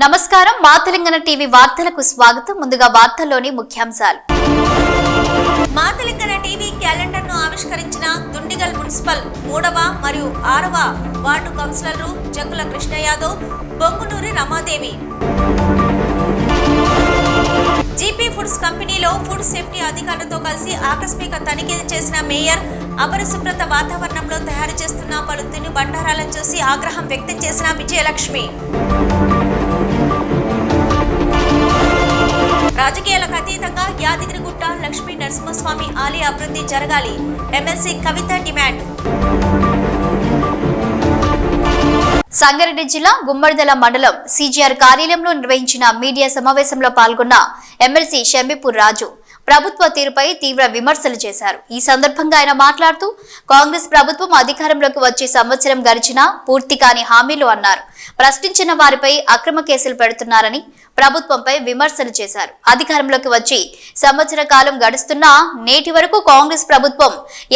నమస్కారం మా తెలంగాణ టీవీ వార్తలకు స్వాగతం. ముందుగా వార్తల్లోని ముఖ్యాంశాలు. మా తెలంగాణ టీవీ క్యాలెండర్ ను ఆవిష్కరించిన దుండిగల్ మున్సిపల్ 3వ మరియు 6వ వార్డు కౌన్సిలర్లు జంగుల కృష్ణ యాదవ్, బొంగునూరి రమాదేవి. జీపీ ఫుడ్స్ కంపెనీలో ఫుడ్ సేఫ్టీ అధికారులతో కలిసి ఆకస్మిక తనిఖీ చేసిన మేయర్ అపరిశుభ్రత వాతావరణంలో తయారు చేస్తున్న పలు తిను బండారాలను చూసి ఆగ్రహం వ్యక్తం చేసిన విజయలక్ష్మి. రాజకీయాలకు అతీతంగా యాదగిరిగుట్ట లక్ష్మీ నరసింహస్వామి ఆలయ అభివృద్ధి జరగాలి, ఎమ్మెల్సీ కవిత డిమాండ్. సంగారెడ్డి జిల్లా గుమ్మడిదల మండలం సిజిఆర్ కార్యాలయంలో నిర్వహించిన మీడియా సమావేశంలో పాల్గొన్న ఎమ్మెల్సీ షంబీపూర్ రాజు ప్రభుత్వ తీరుపై తీవ్ర విమర్శలు చేశారు. ఈ సందర్భంగా ఆయన మాట్లాడుతూ కాంగ్రెస్ ప్రభుత్వం అధికారంలోకి వచ్చి సంవత్సరం గడిచినా పూర్తి కాని హామీలు అన్నారు. ప్రశ్నించిన వారిపై అక్రమ కేసులు పెడుతున్నారని ప్రభుత్వంపై విమర్శలు చేశారు. అధికారంలోకి వచ్చి సంవత్సర కాలం గడుస్తున్నా నేటి వరకు కాంగ్రెస్ ప్రభుత్వం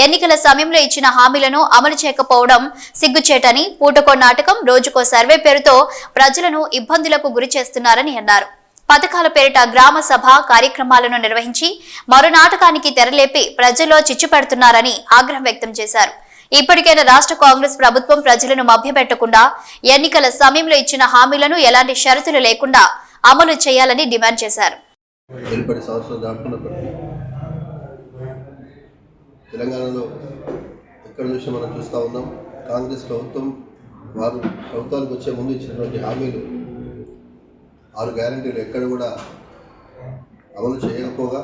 ఎన్నికల సమయంలో ఇచ్చిన హామీలను అమలు చేయకపోవడం సిగ్గుచేటని, పూటకో నాటకం, రోజుకో సర్వే పేరుతో ప్రజలను ఇబ్బందులకు గురి చేస్తున్నారని అన్నారు. పథకాల పేరిట గ్రామ సభ కార్యక్రమాలను నిర్వహించి మరో నాటకానికి తెరలేపి ప్రజల్లో చిచ్చు పెడుతున్నారని ఆగ్రహం వ్యక్తం చేశారు. ఇప్పటికైనా రాష్ట్ర కాంగ్రెస్ ప్రభుత్వం ప్రజలను మభ్యపెట్టకుండా ఎన్నికల సమయంలో ఇచ్చిన హామీలను ఎలాంటి షరతులు లేకుండా అమలు చేయాలని డిమాండ్ చేశారు. తెలంగాణలో ఎక్కడ చూసినా మనం చూస్తూ ఉన్నాం. కాంగ్రెస్ ప్రభుత్వం వారు ప్రభుత్వానికి వచ్చే ముందు ఇచ్చినటువంటి హామీలు 6 గ్యారంటీలు ఎక్కడ కూడా అమలు చేయకపోగా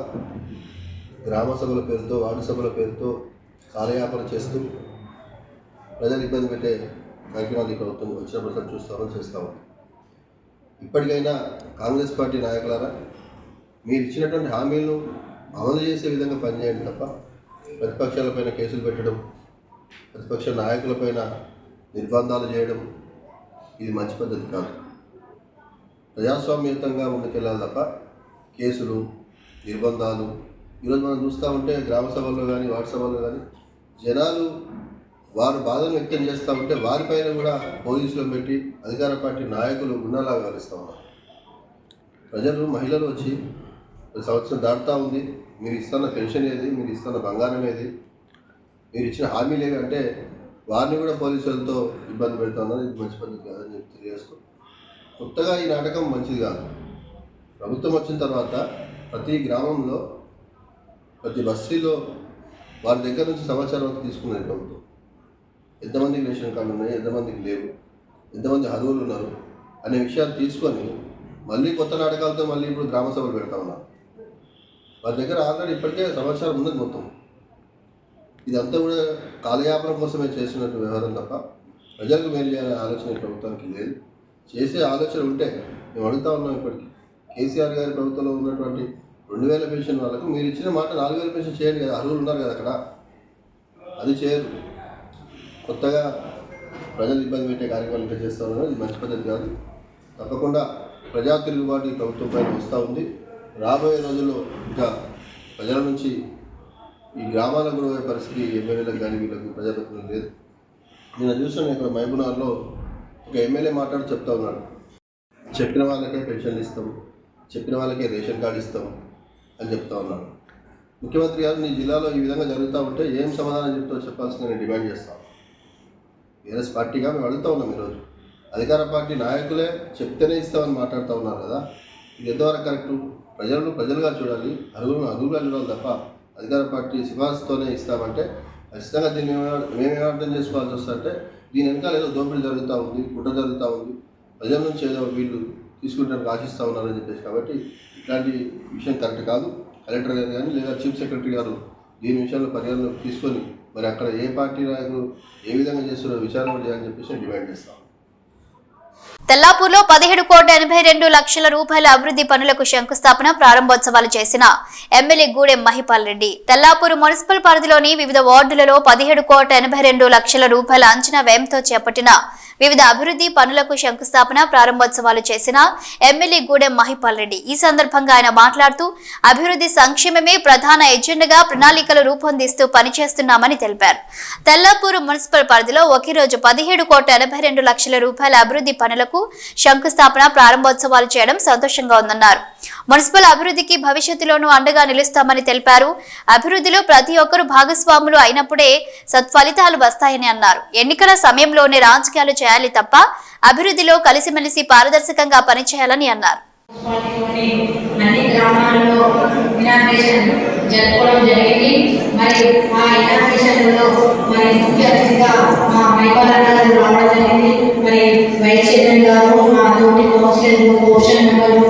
గ్రామ సభల పేరుతో, వార్డు సభల పేరుతో కాలయాపన చేస్తూ ప్రజలు ఇబ్బంది పెట్టే కార్యక్రమాలు ఈ ప్రభుత్వం వచ్చినప్పుడు చూస్తామని చేస్తాము. ఇప్పటికైనా కాంగ్రెస్ పార్టీ నాయకులారా, మీరు ఇచ్చినటువంటి హామీలను అమలు చేసే విధంగా పనిచేయండి తప్ప ప్రతిపక్షాలపైన కేసులు పెట్టడం, ప్రతిపక్ష నాయకులపైన నిర్బంధాలు చేయడం ఇది మంచి పద్ధతి కాదు. ప్రజాస్వామ్యయుతంగా ముందుకెళ్ళాలి తప్ప కేసులు, నిర్బంధాలు. ఈరోజు మనం చూస్తూ ఉంటే గ్రామ సభల్లో కానీ వార్డు సభల్లో కానీ జనాలు వారు బాధను వ్యక్తం చేస్తూ ఉంటే వారిపైన కూడా పోలీసులను పెట్టి అధికార పార్టీ నాయకులు గుండాలాగా కలుస్తూ ఉన్నారు. ప్రజలు, మహిళలు వచ్చి సంవత్సరం దాటుతూ ఉంది, మీరు ఇస్తున్న పెన్షన్ ఏది, మీరు ఇస్తున్న బంగారం ఏది, మీరు ఇచ్చిన హామీలు ఏవి అంటే వారిని కూడా పోలీసులతో ఇబ్బంది పెడతా ఉన్నారు. ఇది మంచి పద్ధతి కాదని చెప్పి తెలియజేస్తూ, కొత్తగా ఈ నాటకం మంచిది కాదు. ప్రభుత్వం వచ్చిన తర్వాత ప్రతి గ్రామంలో, ప్రతి బస్తీలో వారి దగ్గర నుంచి సమాచారం తీసుకున్నది ప్రభుత్వం. ఎంతమందికి రేషన్ కార్డు ఉన్నాయి, ఎంతమందికి లేవు, ఎంతమంది అర్హులు ఉన్నారు అనే విషయాలు తీసుకొని మళ్ళీ కొత్త నాటకాలతో మళ్ళీ ఇప్పుడు గ్రామ సభలు పెడతా ఉన్నారు. వారి దగ్గర ఆల్రెడీ ఇప్పటికే సమాచారం ఉన్నది మొత్తం. ఇదంతా కూడా కాలయాపన కోసమే చేసినట్టు వ్యవహారం తప్ప ప్రజలకు మేలు చేయాలనే ఆలోచన ప్రభుత్వానికి లేదు. చేసే ఆలోచన ఉంటే మేము అడుగుతా ఉన్నాం. ఇప్పటికీ కేసీఆర్ గారి ప్రభుత్వంలో ఉన్నటువంటి 2000 పెన్షన్ వాళ్ళకు మీరు ఇచ్చిన మాట 4000 పెన్షన్ చేయండి కదా, అర్హులు ఉన్నారు కదా అక్కడ, అది చేయరు. కొత్తగా ప్రజలు ఇబ్బంది పెట్టే కార్యక్రమాలు ఇంకా చేస్తూ ఉన్నారు. ఇది మంచి పద్ధతి కాదు. తప్పకుండా ప్రజా తిరుగుబాటు ఈ ప్రభుత్వం పైన వస్తూ ఉంది. రాబోయే రోజుల్లో ఇంకా ప్రజల నుంచి ఈ గ్రామాలకు కూడా పోయే పరిస్థితి ఎమ్మెల్యేలకు కానీ వీళ్ళకి ప్రజాప్రతినిధులు లేదు. నేను చూసాను, ఇక్కడ మహబూబ్నగర్లో ఒక ఎమ్మెల్యే మాట్లాడి చెప్తా ఉన్నాడు, చెప్పిన వాళ్ళకే పెన్షన్లు ఇస్తాం, చెప్పిన వాళ్ళకే రేషన్ కార్డు ఇస్తాం అని చెప్తా ఉన్నాడు. ముఖ్యమంత్రి గారు, నీ జిల్లాలో ఈ విధంగా జరుగుతూ ఉంటే ఏం సమాధానం చెప్తావో చెప్పాల్సింది నేను డిమాండ్ చేస్తాను. బీఆర్ఎస్ పార్టీగా మేము అడుగుతూ ఉన్నాం. ఈరోజు అధికార పార్టీ నాయకులే చెప్తేనే ఇస్తామని మాట్లాడుతూ ఉన్నారు కదా, ఇది ఎంతవరకు కరెక్టు? ప్రజలుగా చూడాలి, అర్హులుగా చూడాలి తప్ప అధికార పార్టీ సిఫార్సుతోనే ఇస్తామంటే ఖచ్చితంగా దీన్ని మేమేం అర్థం చేసుకోవాల్సి వస్తుందంటే దీని వెనకాల ఏదో దోపిడీ జరుగుతూ ఉంది, కుట్ర జరుగుతూ ఉంది, ప్రజల నుంచి ఏదో వీళ్ళు తీసుకుంటానికి ఆశిస్తూ ఉన్నారని చెప్పేసి. కాబట్టి ఇట్లాంటి విషయం కరెక్ట్ కాదు. కలెక్టర్ గారు కానీ లేదా చీఫ్ సెక్రటరీ గారు దీని విషయంలో పరిగణలోకి తీసుకొని మరి అక్కడ ఏ పార్టీ నాయకులు ఏ విధంగా చేస్తున్నారో విచారణ చేయాలని చెప్పేసి డిమాండ్ చేస్తాం. తెల్లాపూర్లో 17,82,00,000 రూపాయల అభివృద్ధి పనులకు శంకుస్థాపన, ప్రారంభోత్సవాలు చేసిన ఎమ్మెల్యే గూడెం మహిపాల్ రెడ్డి. తెల్లాపూర్ మున్సిపల్ పరిధిలోని వివిధ వార్డులలో 17,82,00,000 రూపాయల అంచనా వ్యయంతో చేపట్టిన వివిధ అభివృద్ధి పనులకు శంకుస్థాపన ప్రారంభోత్సవాలు చేసిన ఎమ్మెల్యే గూడెం మహిపాల్ రెడ్డి. ఈ సందర్భంగా ఆయన మాట్లాడుతూ అభివృద్ధి సంక్షేమమే ప్రధాన ఎజెండాగా ప్రణాళికలు రూపొందిస్తూ పనిచేస్తున్నామని తెలిపారు. తెల్లాపూర్ మున్సిపల్ పరిధిలో ఒకే రోజు 17,82,00,000 రూపాయల అభివృద్ధి పనులకు శంకుస్థాపన ప్రారంభోత్సవాలు చేయడం సంతోషంగా ఉందన్నారు. మున్సిపల్ అభివృద్ధికి భవిష్యత్తులోనూ అండగా నిలుస్తామని తెలిపారు. అభివృద్ధిలో ప్రతి ఒక్కరూ భాగస్వాములు అయినప్పుడే సత్ఫలితాలు వస్తాయని అన్నారు. ఎన్నికల సమయంలోనే రాజకీయాలు చేయాలి తప్ప అభివృద్ధిలో కలిసిమెలిసి పారదర్శకంగా పనిచేయాలని అన్నారు. అన్ని గ్రామాలలో ఇనాగ్రేషన్ జరుపుకోవడం జరిగింది. మరి ఆ ఇనాగ్రేషన్లో మరి ముఖ్య అతిథిగా మా మైపాలన్న గారు రావడం జరిగింది. మరి వైస్ చైర్మన్ గారు, మా తోటి కౌన్సిలర్, కోషన్ మెంబర్లు,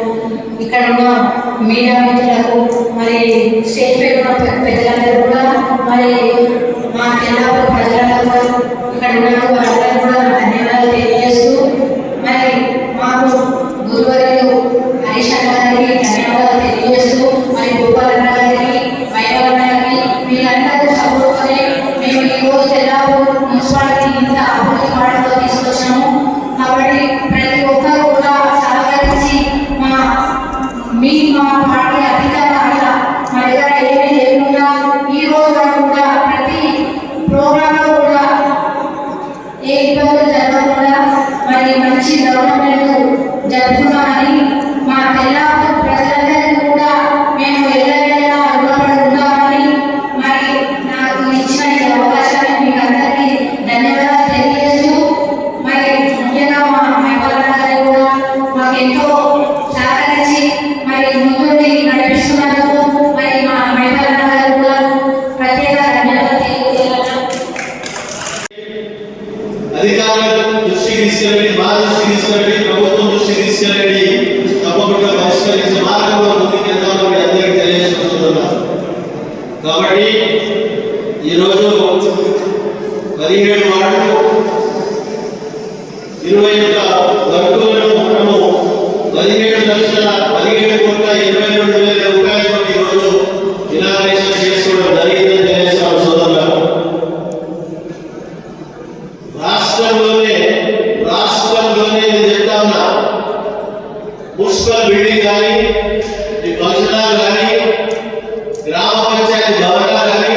ఇక్కడ ఉన్న మీడియా మిత్రులకు, మరి స్టేజ్ పై ఉన్న పెద్దలందరూ కూడా, మరి మా తెల్లాపూర్ ప్రజలందరూ ఇక్కడ ఉన్న వారందరూ కూడా ధన్యవాదాలు తెలియజేస్తూ, మరి మాకు గురువర్యులు హరీష్ అన్న గారికి ధన్యవాదాలు తెలియజేస్తూ, మరి గోపాలన్న గారికి, మైపాలన్న గారికి మీరందరూ సపోర్ట్తోనే మేము ఈరోజు తెల్లాపూర్ మున్సిపాలిటీ ఇంత అభివృద్ధి పాటలో తీసుకొచ్చాము. కాబట్టి ప్రతి ఒక్కరు కూడా సహకరించి మా పార్టీ అధికారుల మా దగ్గర ఏమీ లేకుండా ఈ రోజు వరకు కూడా ప్రతి ప్రోగ్రాంలో కూడా ఏ ఇబ్బందులు జరగకుండా మరి మంచి డెవలప్మెంట్ జరుపుకున్నామని మా తెల్లాపూర్ ప్రజలందరికీ కూడా మేము ఎల్లవేళలా రుణపడి ఉంటామని, మరి నాకు ఇచ్చిన ఈ అవకాశాన్ని మీకు అందరికీ ధన్యవాదాలు తెలియజేస్తూ, మరి ముఖ్యంగా మా మైపాలన్న గారు కూడా మాకు ఎంతో సహకరించి మరి ముందుండి నడిపిస్తున్నందుకు మరి మా మైపాలన్న గారు కూడా ప్రత్యేక ధన్యవాదాలు తెలియజేయాలన్నా. అధికారుల దృష్టికి తీసుకెళ్ళి, మా దృష్టికి తీసుకెళ్ళి, ప్రభుత్వం దృష్టికి తీసుకెళ్ళి తప్పకుండా పరిష్కరించే మార్గంలో ముందుకెళ్తామని మీ అందరికీ తెలియజేస్తున్నాను. కాబట్టి ఈరోజు 17 వార్డులు 21 వర్గులను మనము 17,17,22,000 రూపాయలతో ఈరోజు ఇనాగ్రేషన్ చేసుకోవడం జరిగిందని తెలియజేస్తాను సోదరులకు. రాష్ట్రంలోనే నేను చెప్తా ఉన్నా, మున్సిపల్ బిల్డింగ్ కానీ, ఈ ఫంక్షన్ హాల్ కానీ, గ్రామ పంచాయతీ భవనాలు కానీ,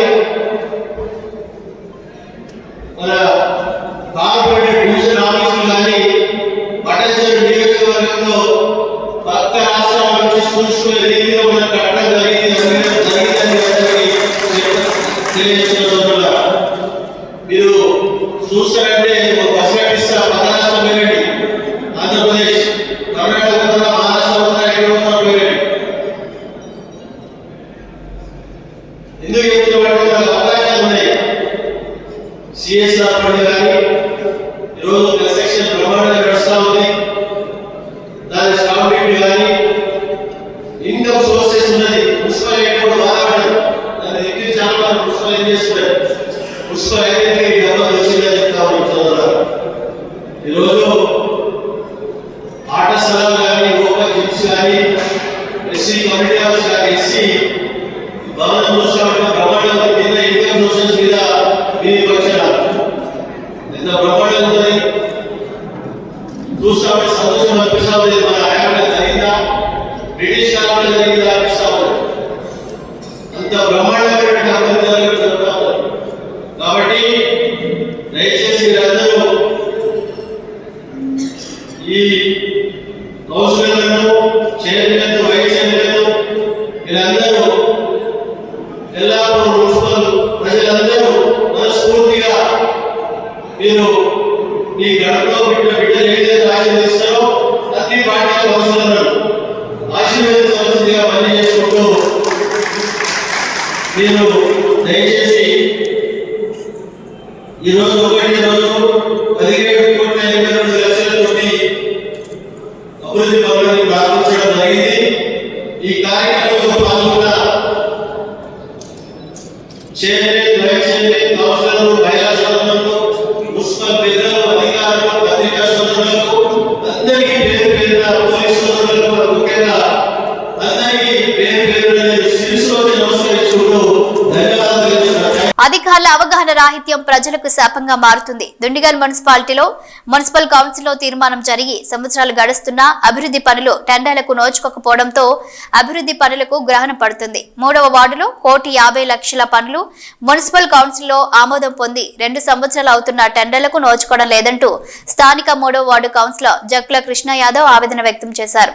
మన కార్పొరేట్ డివిజన్ ఆఫీసులు కానీ పట్టణ నియోజకవర్గంలో పక్క రాష్ట్రాల నుంచి చూసుకునే రీతిలో మనం కట్టడం జరిగిందని తెలియజేస్తున్నారు. మీరు చూస్తారంటే ఒక బస్ ఇస్తా పక్క రాష్ట్రం వెళ్ళండి, ఆంధ్రప్రదేశ్, కర్ణాటక, మహారాష్ట్ర, వెళ్ళండి. ఎందుకు చెప్తున్నటువంటి అవకాశాలు ఉన్నాయి. సిఎస్ఆర్ ఫండ్ కానీ ఈరోజు కన్స్ట్రక్షన్ ప్రమాణంగా నడుస్తూ ఉంది. దాని స్టాంప్ డ్యూటీ కానీ, ఇన్కమ్ సోర్సెస్ ఉన్నది. మున్సిపల్ ఎయిర్పోర్ట్ బాధపడదు, దాన్ని దగ్గర చాలా మంది మున్సిపల్ ఏం చేస్తున్నారు, మున్సిపల్ అయితే డబ్బులు వచ్చిందని చెప్తా ఉన్నాం సోదరులు. ఈరోజు ఆట స్థలాలు కానీ, ఓపెన్ జిమ్స్ కానీ, ఎస్సీ కమ్యూనిటీ హౌస్ కానీ, ఎస్సీ భవనం చూస్తామంటే ప్రమాణాల మీద ఇన్కమ్ సోర్సెస్ మీద మీరు వచ్చారు. ఎంత ప్రమాణం ఉన్నది చూస్తామంటే సంతోషం అనిపిస్తా ఉంది. మన హయాంలో జరిగిందా, బ్రిటిష్ కాలంలో జరిగిందా అనిపిస్తా ఉంది. అంత బ్రహ్మాండమైనటువంటి అభివృద్ధి జరుగుతుందా. కాబట్టి దయచేసి మీరందరూ ఈ కౌన్సిలర్లను, చైర్మన్, వైస్ చైర్మన్, మీరందరూ తెల్లాపూర్ మున్సిపల్ ప్రజలందరూ మనస్ఫూర్తిగా మీరు మీ గడపలో బిడ్డలు ఏదైతే ఆశీర్వదిస్తారో అన్ని పార్టీ కౌన్సిలర్లను ఆశీర్వదించవలసిందిగా పనిచేసుకుంటూ, మీరు దయచేసి ఈరోజు ఒకటి రోజు 17,52,00,000 అభివృద్ధి పనులను ప్రారంభించడం జరిగింది. ఈ కార్యక్రమంలో పాల్గొన్న చైర్మన్, వైస్ చైర్మన్, కౌన్సిలర్లు, మహిళా సోదరులకు, మున్సిపల్ పెద్దలు, అధికారులు, పత్రికా సోదరులకు అందరికీ పేరు పేరున, పోలీసు సోదరులకు ముఖ్యంగా అందరికీ పేరు పేరున శిరస్సులోకి నమస్కరించుకుంటూ ధన్యవాదాలు. అధికారుల అవగాహన రాహిత్యం ప్రజలకు శాపంగా మారుతుంది. దుండిగల్ మున్సిపాలిటీలో మున్సిపల్ కౌన్సిల్లో తీర్మానం జరిగి సంవత్సరాలు గడుస్తున్నా అభివృద్ధి పనులు టెండర్లకు నోచుకోకపోవడంతో అభివృద్ధి పనులకు గ్రహణం పడుతుంది. 3వ వార్డులో 1,50,00,000 పనులు మున్సిపల్ కౌన్సిల్లో ఆమోదం పొంది 2 సంవత్సరాలు అవుతున్న టెండర్లకు నోచుకోవడం లేదంటూ స్థానిక 3వ వార్డు కౌన్సిలర్ జక్కుల కృష్ణ యాదవ్ ఆవేదన వ్యక్తం చేశారు.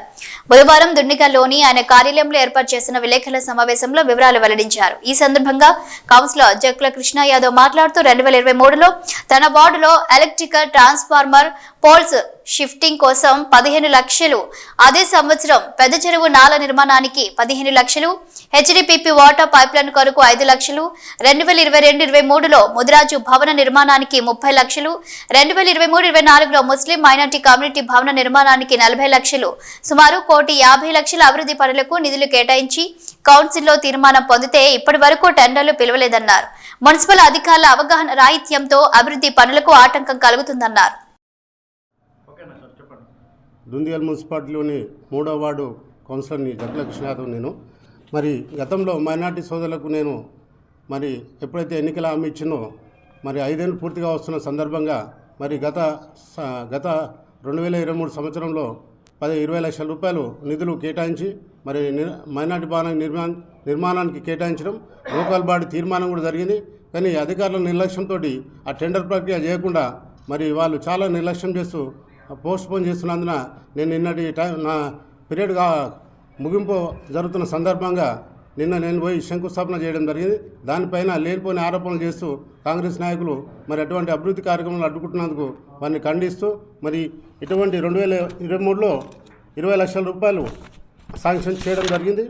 బుధవారం దుండిగల్లోని ఆయన కార్యాలయంలో ఏర్పాటు చేసిన విలేకరుల సమావేశంలో వివరాలు వెల్లడించారు. ఈ సందర్భంగా కౌన్సిలర్ జక్కుల కృష్ణ యాదవ్ మాట్లాడుతూ 2023లో తన వార్డులో ఎలక్ట్రికల్ ట్రాన్స్ఫార్మర్ పోల్స్ షిఫ్టింగ్ కోసం 15 లక్షలు, అదే సంవత్సరం పెద్ద చెరువు నాల నిర్మాణానికి 15 లక్షలు, హెచ్డిపిపి వాటర్ పైప్లైన్ కొరకు 5 లక్షలు, 2022-23లో ముదిరాజు భవన నిర్మాణానికి 30 లక్షలు, 2023-24లో ముస్లిం మైనార్టీ కమ్యూనిటీ భవన నిర్మాణానికి 40 లక్షలు, సుమారు 1,50,00,000 అభివృద్ధి పనులకు నిధులు కేటాయించి కౌన్సిల్లో తీర్మానం పొందితే ఇప్పటి వరకు టెండర్లు పిలవలేదన్నారు. మున్సిపల్ అధికారుల అవగాహన రాహిత్యంతో అభివృద్ధి పనులకు ఆటంకం కలుగుతుందన్నారు. దుండిగల్ మున్సిపాలిటీలోని 3వ వార్డు కౌన్సిలర్ని జక్కుల కృష్ణ యాదవ్. నేను మరి గతంలో మైనార్టీ సోదరులకు నేను మరి ఎప్పుడైతే ఎన్నికల హామీ ఇచ్చినో మరి 5 ఏళ్ళు పూర్తిగా వస్తున్న సందర్భంగా మరి గత 2023 సంవత్సరంలో 20 లక్షల రూపాయలు నిధులు కేటాయించి మరి మైనార్టీ భవన నిర్మాణానికి కేటాయించడం లోకల్ బాడీ తీర్మానం కూడా జరిగింది. కానీ అధికారుల నిర్లక్ష్యంతో ఆ టెండర్ ప్రక్రియ చేయకుండా మరి వాళ్ళు చాలా నిర్లక్ష్యం చేస్తూ పోస్ట్పోన్ చేస్తున్నందున నేను నిన్నటి నా పీరియడ్గా ముగింపు జరుగుతున్న సందర్భంగా నేను పోయి శంకుస్థాపన చేయడం జరిగింది. దానిపైన లేనిపోని ఆరోపణలు చేస్తూ కాంగ్రెస్ నాయకులు మరి అటువంటి అభివృద్ధి కార్యక్రమాలు అడ్డుకుంటున్నందుకు వారిని ఖండిస్తూ మరి ఇటువంటి 2023లో 20 లక్షల రూపాయలు శాంక్షన్ చేయడం జరిగింది.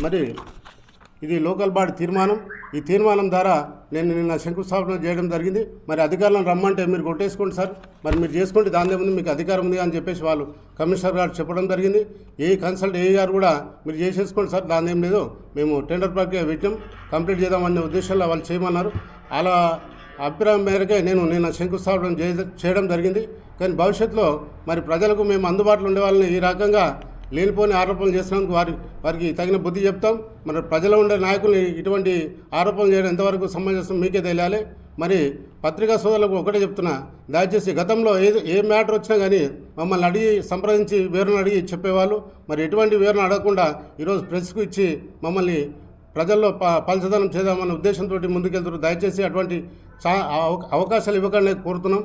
మరి ఇది లోకల్ బాడీ తీర్మానం. ఈ తీర్మానం ద్వారా నేను నిన్న శంకుస్థాపన చేయడం జరిగింది. మరి అధికారులను రమ్మంటే మీరు కొట్టేసుకోండి సార్, మరి మీరు చేసుకోండి, దాని ముందు మీకు అధికారం ఉంది అని చెప్పేసి వాళ్ళు కమిషనర్ గారు చెప్పడం జరిగింది. ఏ గారు కూడా మీరు చేసేసుకోండి సార్, దాని ఏం లేదు, మేము టెండర్ ప్రక్రియ పెట్టాం, కంప్లీట్ చేద్దామనే ఉద్దేశంలో వాళ్ళు చేయమన్నారు. అలా అభిప్రాయం మేరకే నేను నిన్న శంకుస్థాపన చేయడం జరిగింది. కానీ భవిష్యత్తులో మరి ప్రజలకు మేము అందుబాటులో ఉండే వాళ్ళని ఈ రకంగా లేనిపోని ఆరోపణలు చేసినందుకు వారికి తగిన బుద్ధి చెప్తాం. మరి ప్రజలు ఉండే నాయకుల్ని ఇటువంటి ఆరోపణలు చేయడం ఎంతవరకు సమంజసం మీకే తెలియాలి. మరి పత్రికా సోదరులకు ఒకటే చెప్తున్నా, దయచేసి గతంలో ఏ మ్యాటర్ వచ్చినా కానీ మమ్మల్ని అడిగి సంప్రదించి వివరణ అడిగి చెప్పేవాళ్ళు. మరి ఎటువంటి వివరణ అడగకుండా ఈరోజు ప్రెస్కు ఇచ్చి మమ్మల్ని ప్రజల్లో పలచదనం చేద్దామన్న ఉద్దేశంతో ముందుకెళ్తున్నారు. దయచేసి అటువంటి అవకాశాలు ఇవ్వకుండా కోరుతున్నాం.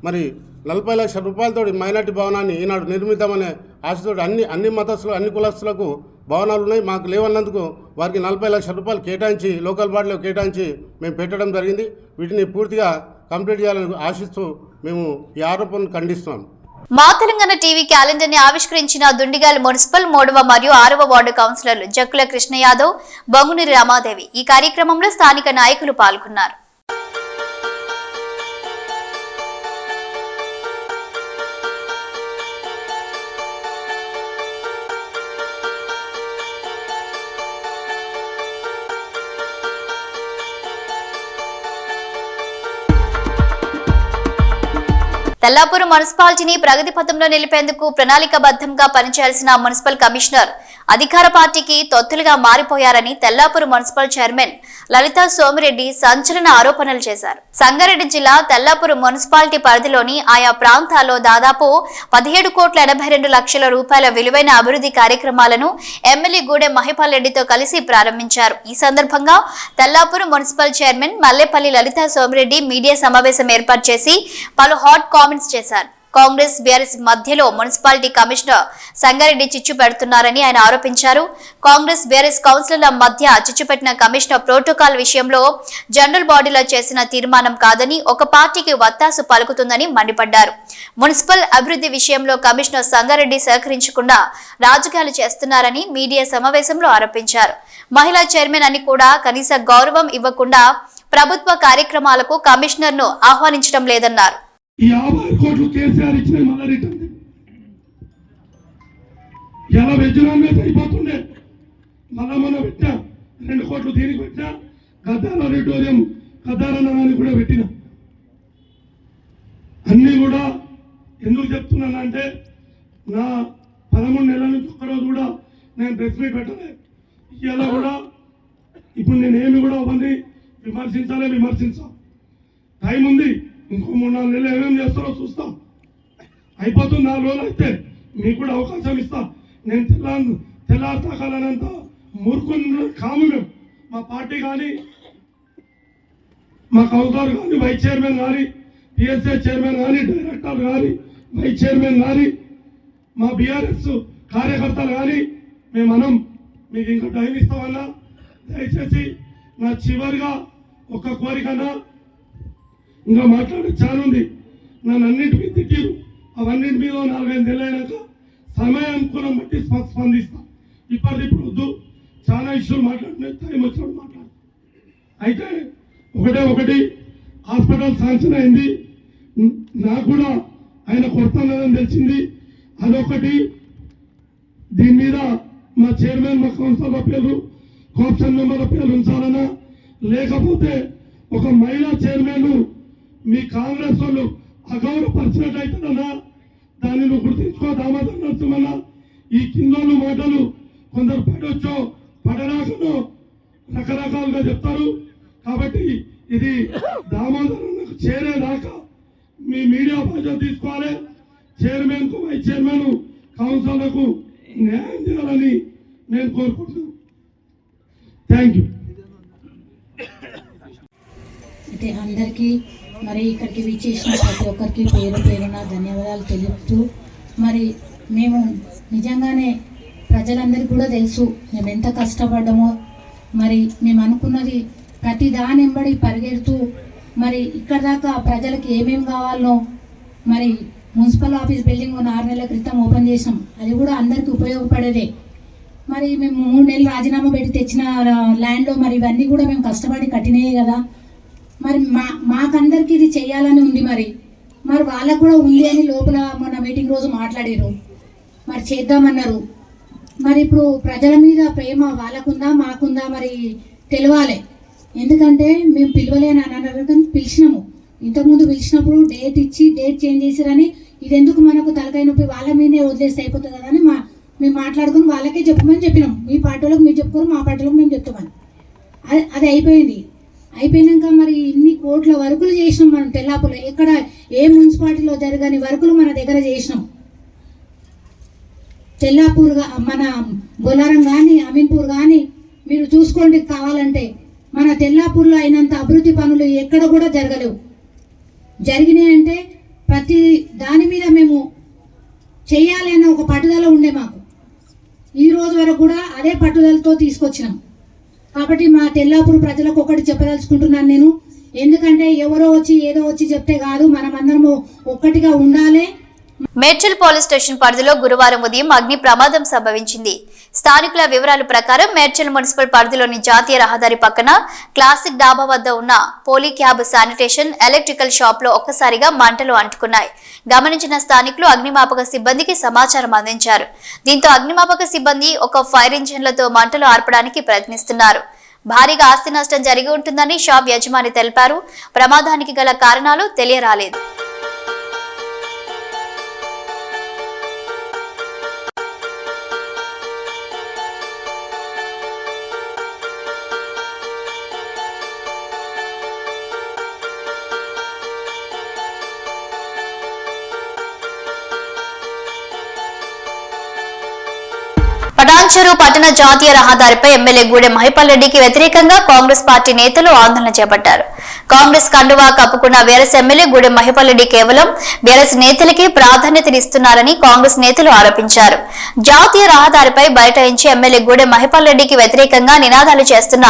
మరి 40 లక్షల రూపాయలతో మైనార్టీ భవనాన్ని ఈనాడు నిర్మిద్దామనే ఆశతో అన్ని మతస్థులు అన్ని కులస్తులకు భవనాలు ఉన్నాయి, మాకు లేవన్నందుకు వారికి 40 లక్షల రూపాయలు కేటాయించి లోకల్ బాడీలో కేటాయించి మేము పెట్టడం జరిగింది. వీటిని పూర్తిగా కంప్లీట్ చేయాలని ఆశిస్తూ మేము ఈ ఆరోపణను ఖండిస్తున్నాం. మా తెలంగాణ టీవీ క్యాలెండర్ ని ఆవిష్కరించిన దుండిగల్ మున్సిపల్ 3వ మరియు 6వ వార్డు కౌన్సిలర్లు జక్కుల కృష్ణ యాదవ్, బొంగునూరి రమాదేవి. ఈ కార్యక్రమంలో స్థానిక నాయకులు పాల్గొన్నారు. తెల్లాపూర్ మున్సిపాలిటీని ప్రగతి పథంలో నిలిపేందుకు ప్రణాళికాబద్ధంగా పనిచేయాల్సిన మున్సిపల్ కమిషనర్ అధికార పార్టీకి తొత్తులుగా మారిపోయారని తెల్లాపూర్ మున్సిపల్ చైర్మన్ లలితా సోమిరెడ్డి సంచలన ఆరోపణలు చేశారు. సంగారెడ్డి జిల్లా తెల్లాపూర్ మున్సిపాలిటీ పరిధిలోని ఆయా ప్రాంతాల్లో దాదాపు 17,82,00,000 రూపాయల విలువైన అభివృద్ధి కార్యక్రమాలను ఎమ్మెల్యే గూడెం మహిపాల్ రెడ్డితో కలిసి ప్రారంభించారు. ఈ సందర్భంగా Tellapur municipal chairman Mallepalli Lalitha Somireddy media సమావేశం ఏర్పాటు చేసి పలు హాట్ కామెంట్స్ చేశారు. కాంగ్రెస్ బీఆర్ఎస్ మధ్యలో మున్సిపాలిటీ కమిషనర్ సంగారెడ్డి చిచ్చు పెడుతున్నారని ఆయన ఆరోపించారు. కాంగ్రెస్ బీఆర్ఎస్ కౌన్సిలర్ల మధ్య చిచ్చు పెట్టిన కమిషనర్ ప్రోటోకాల్ విషయంలో జనరల్ బాడీలో చేసిన తీర్మానం కాదని ఒక పార్టీకి వత్తాసు పలుకుతుందని మండిపడ్డారు. మున్సిపల్ అభివృద్ధి విషయంలో కమిషనర్ సంగారెడ్డి సహకరించకుండా రాజకీయాలు చేస్తున్నారని మీడియా సమావేశంలో ఆరోపించారు. మహిళా చైర్మన్ అని కూడా కనీస గౌరవం ఇవ్వకుండా ప్రభుత్వ కార్యక్రమాలకు కమిషనర్ ను ఆహ్వానించడం లేదన్నారు. 50 కోట్లు కేసీఆర్ ఇచ్చిన మళ్ళా రిటర్న్ ఎలా వెజ్జునాన్ మీద అయిపోతుండే. మళ్ళా మనం పెట్టినా 2 కోట్లు దీనికి పెట్టినా, గద్దాల ఆడిటోరియం గద్దారన్నాన్ని కూడా పెట్టిన. అన్నీ కూడా ఎందుకు చెప్తున్నానంటే నా 13 నెలల నుంచి ఒక్కరోజు కూడా నేను ప్రెస్ మీట్ పెట్టలేదు. ఇలా కూడా ఇప్పుడు నేనేమి కూడా అవన్నీ విమర్శించాం. టైం ఉంది, ఇంకో 3-4 నెలలు ఏమేమి చేస్తారో చూస్తాం. అయిపోతుంది 4 రోజులు అయితే మీకు కూడా అవకాశం ఇస్తా. నేను తెల్లారతాకాలనంత మూర్ఖుని కాము. మేము మా పార్టీ కానీ, మా కౌన్సిలర్ కానీ, వైస్ చైర్మన్ కానీ, పిఎస్ఏ చైర్మన్ కానీ, డైరెక్టర్ కానీ, వైస్ చైర్మన్ కానీ, మా బీఆర్ఎస్ కార్యకర్తలు కానీ మేమనం మీకు ఇంకా టైం ఇస్తామన్నా. దయచేసి నా చివరిగా ఒక కోరికన్నా, ఇంకా మాట్లాడే చాలా ఉంది. నన్ను అన్నింటి మీద తిట్టిరు, అవన్నింటి మీద 4-5 నెలలు అయినాక సమయానుకూలం బట్టి స్పందిస్తా. ఇప్పుడు వద్దు, చాలా ఇష్యూలు మాట్లాడినాయి, టైం వచ్చినప్పుడు మాట్లాడు. అయితే ఒకటి హాస్పిటల్ శాంక్షన్ అయింది, నాకు కూడా ఆయన కొడుతున్నాడని తెలిసింది. అదొకటి. దీని మీద మా చైర్మన్, మా కౌన్సిలర్ల పేరు, కోఆప్షన్ మెంబర్ల పేరు ఉంచాలన్నా, లేకపోతే ఒక మహిళా చైర్మన్ మీ కాంగ్రెస్ వాళ్ళు అగౌరవపరిచినట్టయితేనన్నా దాన్ని నువ్వు గుర్తించుకో. దామోదర్ నరసింహన్న ఈ కిందోళ్ళు మాటలు కొందరు పడవచ్చో పడరాకనో రకరకాలుగా చెప్తారు. కాబట్టి ఇది దామోదర్ చేరేదాకా మీ మీడియా బాధ్యత తీసుకోవాలి. చైర్మన్కు, వైస్ చైర్మన్, కౌన్సిలర్లకు న్యాయం చేయాలని నేను కోరుకుంటున్నాను. Thank you. అయితే అందరికీ మరి ఇక్కడికి విచ్చేసిన ప్రతి ఒక్కరికి పేరున ధన్యవాదాలు తెలుపుతూ, మరి మేము నిజంగానే ప్రజలందరికీ కూడా తెలుసు మేము ఎంత కష్టపడ్డామో. మరి మేము అనుకున్నది ప్రతి దాని వెంబడి పరిగెడుతూ మరి ఇక్కడ దాకా ప్రజలకు ఏమేమి కావాలో, మరి మున్సిపల్ ఆఫీస్ బిల్డింగ్ 6 నెలల క్రితం ఓపెన్ చేసాం, అది కూడా అందరికీ ఉపయోగపడేదే. మరి మేము 3 నెలలు రాజీనామా పెట్టి తెచ్చిన ల్యాండ్లో మరి ఇవన్నీ కూడా మేము కష్టపడి కట్టినాయి కదా. మరి మాకందరికి ఇది చెయ్యాలని ఉంది. మరి వాళ్ళకు కూడా ఉంది అని లోపల మొన్న మీటింగ్ రోజు మాట్లాడారు, మరి చేద్దామన్నారు. మరి ఇప్పుడు ప్రజల మీద ప్రేమ వాళ్ళకుందా మాకుందా మరి తెలియాలి. ఎందుకంటే మేము పిలవలేని అన్నారు కానీ పిలిచినాము. ఇంతకుముందు పిలిచినప్పుడు డేట్ ఇచ్చి డేట్ చేంజ్ చేశారని, ఇది ఎందుకు మనకు తలకాయ నొప్పి, వాళ్ళ మీదే వదిలేస్తే అయిపోతుంది కదా అని మేము మాట్లాడుకుని వాళ్ళకే చెప్పమని చెప్పినాం. మీ పార్టీలకు మీరు చెప్పుకోరు, మా పార్టీలకు మేము చెప్తామని. అది అయిపోయింది. అయిపోయినాక మరి ఇన్ని కోట్ల వర్కులు చేసినాం మనం తెల్లాపూర్లో. ఎక్కడ ఏ మున్సిపాలిటీలో జరగని వర్కులు మన దగ్గర చేసినాం. తెల్లాపూర్, మన బొలారం కానీ, అమీన్పూర్ కానీ మీరు చూసుకోండి కావాలంటే. మన తెల్లాపూర్లో అయినంత అభివృద్ధి పనులు ఎక్కడ కూడా జరగలేవు. జరిగినాయి అంటే ప్రతి దాని మీద మేము చెయ్యాలి అన్న ఒక పట్టుదల ఉండే మాకు. ఈ రోజు వరకు కూడా అదే పట్టుదలతో తీసుకొచ్చినాం. కాబట్టి మా తెల్లాపూర్ ప్రజలకు ఒకటి చెప్పదలుచుకుంటున్నాను నేను. ఎందుకంటే ఎవరో వచ్చి ఏదో వచ్చి చెప్తే కాదు, మనం అందరము ఒక్కటిగా ఉండాలి. మేడ్చల్ పోలీస్ స్టేషన్ పరిధిలో గురువారం ఉదయం అగ్ని ప్రమాదం సంభవించింది. స్థానికుల వివరాల ప్రకారం మేడ్చల్ మున్సిపల్ పరిధిలోని జాతీయ రహదారి పక్కన క్లాసిక్ డాబా వద్ద ఉన్న పోలీ క్యాబ్ శానిటేషన్ ఎలక్ట్రికల్ షాప్ లో ఒక్కసారిగా మంటలు అంటుకున్నాయి. గమనించిన స్థానికులు అగ్నిమాపక సిబ్బందికి సమాచారం అందించారు. దీంతో అగ్నిమాపక సిబ్బంది ఒక ఫైర్ ఇంజిన్లతో మంటలు ఆర్పడానికి ప్రయత్నిస్తున్నారు. భారీగా ఆస్తి నష్టం జరిగి ఉంటుందని షాప్ యజమాని తెలిపారు. ప్రమాదానికి గల కారణాలు తెలియరాలేదు. పటాన్చెరు పట్టణ జాతీయ రహదారిపై ఎమ్మెల్యే గూడెం మహిపాల్ రెడ్డికి వ్యతిరేకంగా కాంగ్రెస్ పార్టీ నేతలు ఆందోళన చేపట్టారు. కాంగ్రెస్ కండువా కప్పుకున్న బీఆర్ఎస్ ఎమ్మెల్యే గూడెం మహిపాల్ రెడ్డి కేవలం బీఆర్ఎస్ నేతలకి ప్రాధాన్యతనిస్తున్నారని కాంగ్రెస్ నేతలు ఆరోపించారు. జాతీయ రహదారిపై బైఠాయించి ఎమ్మెల్యే గూడెం మహిపాల్ రెడ్డికి వ్యతిరేకంగా నినాదాలు చేస్తున్న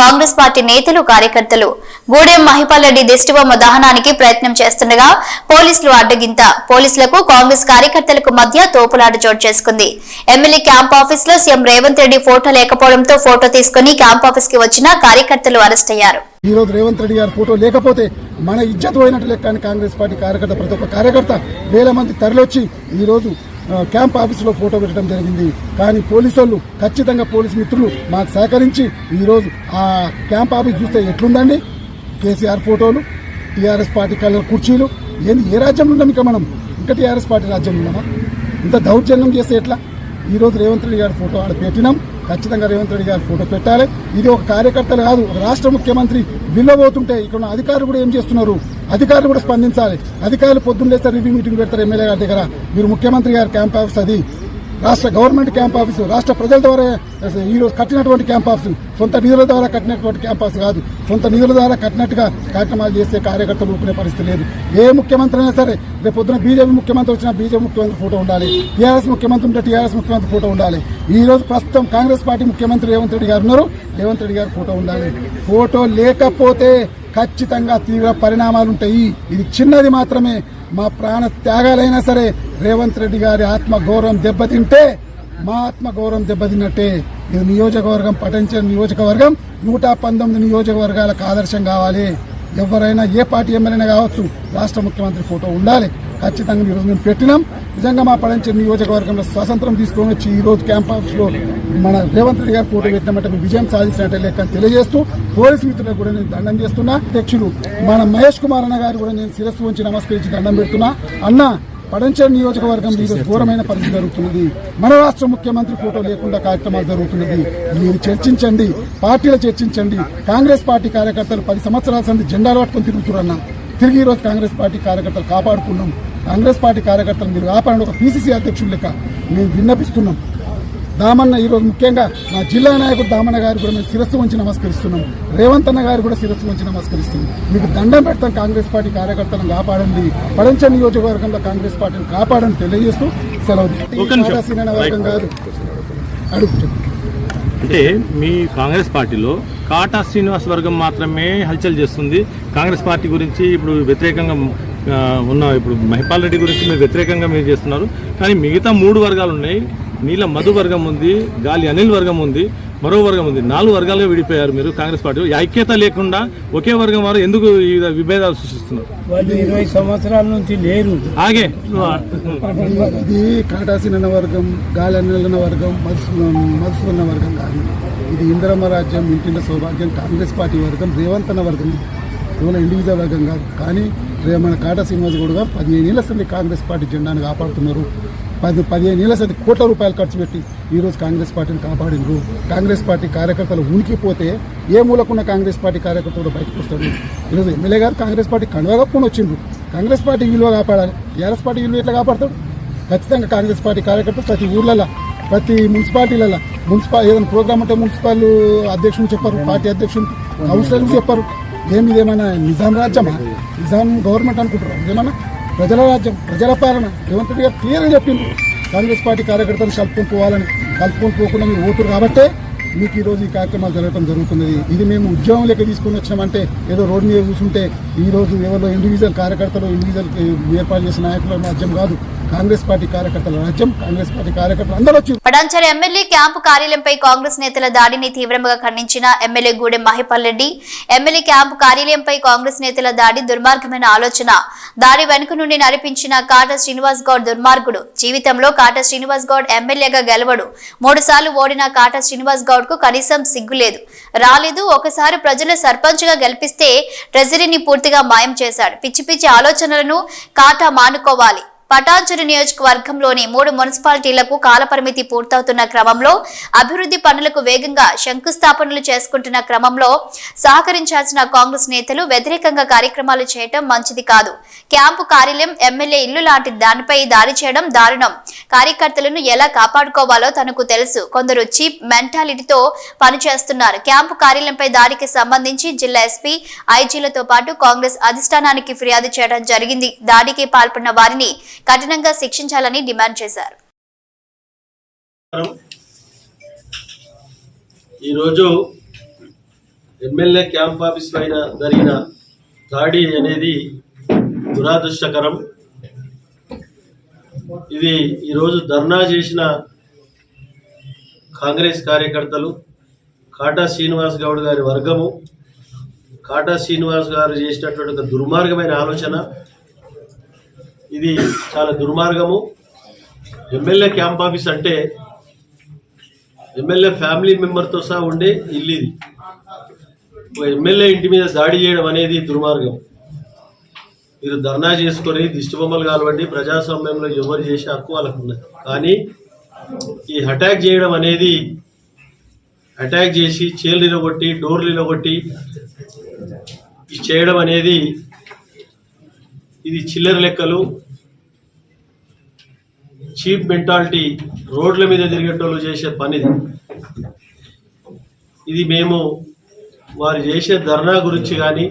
కాంగ్రెస్ పార్టీ నేతలు, కార్యకర్తలు గూడెం మహిపాల్ రెడ్డి దిష్టిబొమ్మ దహనానికి ప్రయత్నం చేస్తుండగా పోలీసులు అడ్డగింత. పోలీసులకు కాంగ్రెస్ కార్యకర్తలకు మధ్య తోపులాట చోటు చేసుకుంది. ఎమ్మెల్యే క్యాంప్ ఆఫీస్ లో సీఎం రేవంత్ రెడ్డి ఫోటో లేకపోవడంతో ఫోటో తీసుకుని క్యాంప్ ఆఫీస్ కి వచ్చిన కార్యకర్తలు అరెస్ట్ అయ్యారు. ఈ రోజు రేవంత్ రెడ్డి గారి ఫోటో లేకపోతే మన ఇజ్జత్ పోయినట్టు లెక్క అని కాంగ్రెస్ పార్టీ కార్యకర్త, ప్రతి ఒక్క కార్యకర్త వేల మంది తరలివచ్చి ఈ రోజు క్యాంప్ ఆఫీసులో ఫోటో పెట్టడం జరిగింది. కానీ పోలీసు వాళ్ళు ఖచ్చితంగా పోలీసు మిత్రులు మాకు సహకరించి ఈ రోజు ఆ క్యాంప్ ఆఫీస్ చూస్తే ఎట్లుందండి, కేసీఆర్ ఫోటోలు, టీఆర్ఎస్ పార్టీ కలర్ కుర్చీలు. ఏంది, ఏ రాజ్యంలో ఉన్నాం? ఇంకా మనం ఇంకా టీఆర్ఎస్ పార్టీ రాజ్యంలో ఉన్నామా? ఇంత దౌర్జన్యం చేస్తే ఎట్లా? ఈ రోజు రేవంత్ రెడ్డి గారి ఫోటో ఆడ పెట్టినాం. ఖచ్చితంగా రేవంత్ రెడ్డి గారు ఫోటో పెట్టాలి. ఇది ఒక కార్యకర్తలు కాదు, ఒక రాష్ట్ర ముఖ్యమంత్రి వెళ్ళబోతుంటే ఇక్కడ ఉన్న అధికారులు కూడా ఏం చేస్తున్నారు, అధికారులు కూడా స్పందించాలి. అధికారులు పొద్దున్న లేస్తారు, రివ్యూ మీటింగ్ పెడతారు ఎమ్మెల్యే గారి దగ్గర. మీరు ముఖ్యమంత్రి గారి క్యాంప్ ఆఫీస్ అది, రాష్ట్ర గవర్నమెంట్ క్యాంప్ ఆఫీసు, రాష్ట్ర ప్రజల ద్వారా ఈరోజు కట్టినటువంటి క్యాంప్ ఆఫీసు, సొంత నిధుల ద్వారా కట్టినటువంటి క్యాంప్ ఆఫీస్ కాదు. సొంత నిధుల ద్వారా కట్టినట్టుగా కార్యక్రమాలు చేస్తే కార్యకర్తలు ఊపుకునే పరిస్థితి లేదు. ఏ ముఖ్యమంత్రి అయినా సరే, రేపు పొద్దున బీజేపీ ముఖ్యమంత్రి వచ్చినా బీజేపీ ముఖ్యమంత్రి ఫోటో ఉండాలి, టీఆర్ఎస్ ముఖ్యమంత్రి ఉంటే టీఆర్ఎస్ ముఖ్యమంత్రి ఫోటో ఉండాలి. ఈ రోజు ప్రస్తుతం కాంగ్రెస్ పార్టీ ముఖ్యమంత్రి రేవంత్ రెడ్డి గారు ఉన్నారు, రేవంత్ రెడ్డి గారు ఫోటో ఉండాలి. ఫోటో లేకపోతే ఖచ్చితంగా తీవ్ర పరిణామాలు ఉంటాయి. ఇది చిన్నది మాత్రమే. మా ప్రాణ త్యాగాలైనా సరే రేవంత్ రెడ్డి గారి ఆత్మగౌరవం దెబ్బతింటే మా ఆత్మగౌరవం దెబ్బతిన్నట్టే. ఇది నియోజకవర్గం, పటంచెరు నియోజకవర్గం 119 నియోజకవర్గాలకు ఆదర్శం కావాలి. ఎవరైనా ఏ పార్టీ ఎమ్మెల్యేనా కావచ్చు, రాష్ట్ర ముఖ్యమంత్రి ఫోటో ఉండాలి. ఖచ్చితంగా ఈరోజు మేము పెట్టినాం. నిజంగా మా పడంచెరు నియోజకవర్గంలో స్వాతంత్రం తీసుకొని వచ్చి ఈ రోజు క్యాంప్ ఆఫీస్లో మన రేవంత్ రెడ్డి గారు ఫోటో పెట్టినామంటే మేము విజయం సాధించినట్టే లెక్క తెలియజేస్తూ పోలీసు మిత్రులకు కూడా నేను దండం చేస్తున్నా. అధ్యక్షులు మన మహేష్ కుమార్ అన్న గారు కూడా నేను శిరస్సు ఉంచి నమస్కరించి దండం పెడుతున్నా. అన్న, పడంచెరు నియోజకవర్గంలో ఈరోజు ఘోరమైన పరిస్థితి జరుగుతున్నది. మన రాష్ట్ర ముఖ్యమంత్రి ఫోటో లేకుండా కార్యక్రమాలు జరుగుతున్నది. మీరు చర్చించండి, పార్టీలు చర్చించండి. కాంగ్రెస్ పార్టీ కార్యకర్తలు 10 సంవత్సరాల సంది జెండాలు పట్టుకొని తిరుగుతున్నా. తిరిగి ఈరోజు కాంగ్రెస్ పార్టీ కార్యకర్తలు కాపాడుకున్నాం. కాంగ్రెస్ పార్టీ కార్యకర్తలు మీరు కాపాడండి. ఒక PCC అధ్యక్షులు లెక్క మేము విన్నపిస్తున్నాం. దామన్న ఈరోజు ముఖ్యంగా మా జిల్లా నాయకుడు దామన్న గారు కూడా మేము శిరస్సు వంచి నమస్కరిస్తున్నాం. రేవంత్ అన్న గారు కూడా శిరస్సు వంచి నమస్కరిస్తున్నాం. మీకు దండం పెడతాం. కాంగ్రెస్ పార్టీ కార్యకర్తలను కాపాడండి, పడంచెరు నియోజకవర్గంలో కాంగ్రెస్ పార్టీని కాపాడని తెలియజేస్తూ సెలవు. వర్గం కాదు అడుగుతుంది. అంటే మీ కాంగ్రెస్ పార్టీలో కాటా శ్రీనివాస్ వర్గం మాత్రమే హల్చల్ చేస్తుంది. కాంగ్రెస్ పార్టీ గురించి ఇప్పుడు వ్యతిరేకంగా ఉన్న ఇప్పుడు మహిపాల్ రెడ్డి గురించి మీరు వ్యతిరేకంగా మీరు చేస్తున్నారు. కానీ మిగతా 3 వర్గాలు ఉన్నాయి. నీల మధు వర్గం ఉంది, గాలి అనిల్ వర్గం ఉంది, మరో వర్గం ఉంది. 4 వర్గాలుగా విడిపోయారు మీరు కాంగ్రెస్ పార్టీ. ఐక్యత లేకుండా ఒకే వర్గం వారు ఎందుకు ఈ విభేదాలు సృష్టిస్తున్నారు? వాళ్ళు 20 సంవత్సరాల నుంచి లేరు. ఆగే ఇది కాటాసిన వర్గం, గాలి అనిల్ వర్గం, మధుసూదన వర్గం కాదు. ఇది ఇందిరమ్మ రాజ్యం, ఇంటింట సౌభాగ్యం, కాంగ్రెస్ పార్టీ వర్గం, రేవంత్ అన్న వర్గం. కేవలం ఇండివిజువల్ వర్గం కాదు. కానీ మన కాటా శ్రీనివాస్ గౌడ్ గారు 15 ఏళ్ల సంది కాంగ్రెస్ పార్టీ జెండాను కాపాడుతున్నారు. 15 ఏళ్ల సంది కోట్ల రూపాయలు ఖర్చు పెట్టి ఈరోజు కాంగ్రెస్ పార్టీని కాపాడినరు. కాంగ్రెస్ పార్టీ కార్యకర్తలు ఉనికిపోతే ఏ మూలకున్న కాంగ్రెస్ పార్టీ కార్యకర్తలు బయటకు వస్తారు. ఈరోజు ఎమ్మెల్యే గారు కాంగ్రెస్ పార్టీ కండువగప్పుకొని వచ్చిండ్రు. కాంగ్రెస్ పార్టీ విలువ కాపాడాలి. టీఆర్ఎస్ పార్టీ విలువ ఎట్లా కాపాడతాడు? ఖచ్చితంగా కాంగ్రెస్ పార్టీ కార్యకర్తలు ప్రతి ఊర్లలో, ప్రతి మున్సిపాలిటీలలో ఏదైనా ప్రోగ్రామ్ ఉంటే మున్సిపల్ అధ్యక్షులు చెప్పారు, పార్టీ అధ్యక్షులు, కౌన్సిలర్లు చెప్పారు. ఇదేమన్నా నిజాం రాజ్యమా? నిజాం గవర్నమెంట్ అనుకుంటారు. ఇదేమన్నా ప్రజల రాజ్యం, ప్రజల పాలన. రేవంత్ రెడ్డి గారు క్లియర్గా చెప్పింది కాంగ్రెస్ పార్టీ కార్యకర్తలు కలుపుకొని పోవాలని. కలుపుకొని పోకుండా మీరు ఓటురు కాబట్టే మీకు ఈరోజు ఈ కార్యక్రమాలు జరగడం జరుగుతున్నది. ఇది మేము ఉద్యోగం లెక్క తీసుకొని వచ్చినామంటే ఏదో రోడ్డు మీద కూర్చుంటే ఈరోజు ఎవరో ఇండివిజువల్ కార్యకర్తలు, ఇండివిజువల్ ఏర్పాటు చేసిన నాయకుల రాజ్యం కాదు. కాంగ్రెస్ పార్టీ కార్యకర్తల రాజ్యం. కాంగ్రెస్ పార్టీ కార్యకర్తలు అందరూ వచ్చి పడంచెరు ఎమ్మెల్యే క్యాంపు కార్యాలయంపై కాంగ్రెస్ నేతల దాడిని తీవ్రంగా ఖండించిన MLA Gudem Mahipal Reddy, MLA camp కార్యాలయంపై కాంగ్రెస్ నేతల దాడి దుర్మార్గమైన ఆలోచన. దాడి వెనుక నుండి నడిపించిన కాటా శ్రీనివాస్ గౌడ్ దుర్మార్గుడు. జీవితంలో కాటా శ్రీనివాస్ గౌడ్ ఎమ్మెల్యేగా గెలవడు. 3 సార్లు ఓడిన కాటా శ్రీనివాస్ గౌడ్ కు కనీసం సిగ్గులేదు, రాలేదు. ఒకసారి ప్రజలు సర్పంచ్ గా గెలిపిస్తే ట్రెజరీని పూర్తిగా మాయం చేశాడు. పిచ్చి పిచ్చి ఆలోచనలను కాటా మానుకోవాలి. పటాన్చెరు నియోజకవర్గంలోని 3 మున్సిపాలిటీలకు కాలపరిమితి పూర్తవుతున్న క్రమంలో అభివృద్ధి పనులకు వేగంగా శంకుస్థాపనలు చేసుకుంటున్న క్రమంలో సహకరించాల్సిన కాంగ్రెస్ నేతలు వ్యతిరేకంగా కార్యక్రమాలు చేయడం మంచిది కాదు. క్యాంపు కార్యాలయం ఎమ్మెల్యే ఇల్లు లాంటి దానిపై దాడి చేయడం దారుణం. కార్యకర్తలను ఎలా కాపాడుకోవాలో తనకు తెలుసు. కొందరు చీప్ మెంటాలిటీతో పనిచేస్తున్నారు. క్యాంపు కార్యాలయంపై దాడికి సంబంధించి జిల్లా ఎస్పీ, ఐజీలతో పాటు కాంగ్రెస్ అధిష్టానానికి ఫిర్యాదు చేయడం జరిగింది. దాడికి పాల్పడిన వారిని కఠినంగా శిక్షించాలని డిమాండ్ చేశారు. ఈరోజు ఎమ్మెల్యే క్యాంప్ ఆఫీస్ పైన జరిగిన దాడి అనేది దురదృష్టకరం. ఇది ఈరోజు ధర్నా చేసిన కాంగ్రెస్ కార్యకర్తలు, కాటా శ్రీనివాస్ గౌడ్ గారి వర్గము, కాటా శ్రీనివాస్ గారు చేసినటువంటి ఒక దుర్మార్గమైన ఆలోచన. ఇది చాలా దుర్మార్గము. ఎమ్మెల్యే క్యాంప్ ఆఫీస్ అంటే ఎమ్మెల్యే ఫ్యామిలీ మెంబర్తో సహా ఉండే ఇల్లు. ఇది ఒక ఎమ్మెల్యే ఇంటి మీద దాడి చేయడం అనేది దుర్మార్గం. మీరు ధర్నా చేసుకొని దిష్టిబొమ్మలు కానివ్వండి, ప్రజాస్వామ్యంలో ఎవరు చేసే హక్కు వాళ్ళకు ఉన్నది. కానీ ఈ అటాక్ చేయడం అనేది అటాక్ చేసి చైర్లు కొట్టి డోర్లు కొట్టి చేయడం అనేది ఇది చిల్లర లెక్కలు, చీప్ మెంటాలిటీ, రోడ్ల మీద తిరిగేటోళ్ళు చేసే పని ఇది. మేము వారు చేసే ధర్నా గురించి కానీ